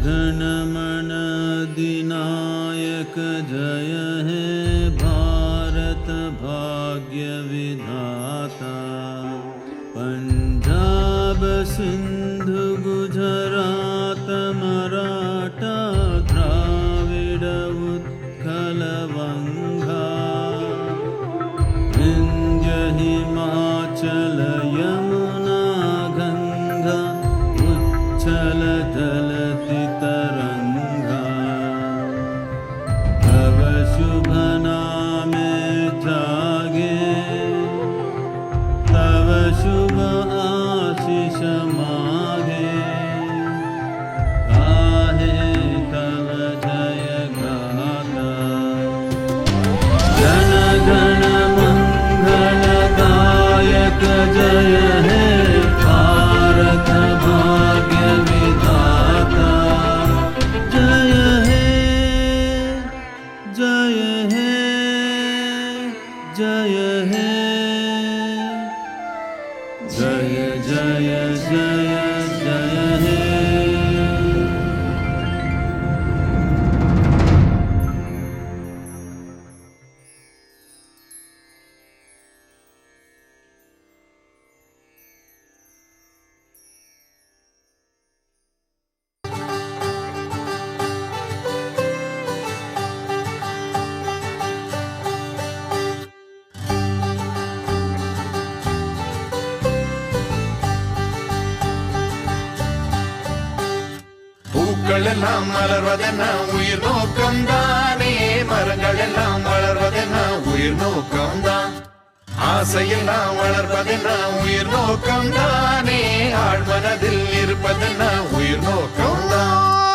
गण अधिनायक जय हे भारत भाग्य विधाता। पंजाब सिंधु गुजरात मराठा द्राविड उत्कल वंगा। विंध्य हिमाचल यमुना गंगा उच्चल जलधि तरंगा। तव शुभ नामे जागे तव शुभ आशीष मागे। गाहे तव जय गाथा। जन गण मंगलदायक जय हे भारत भाग्य विधाता। जय हे जय हे जय हे जय जय जय जय हे। பூக்கள் எல்லாம் மலர்வதென்ன உயிர் நோக்கம்தானே. மரங்கள் எல்லாம் வளர்வதென்ன உயிர் நோக்கம்தான். ஆசையெல்லாம் வளர்ப்பதென்ன உயிர் நோக்கம்தானே. ஆழ்மனதில் இருப்பதென்ன உயிர் நோக்கம்தான்.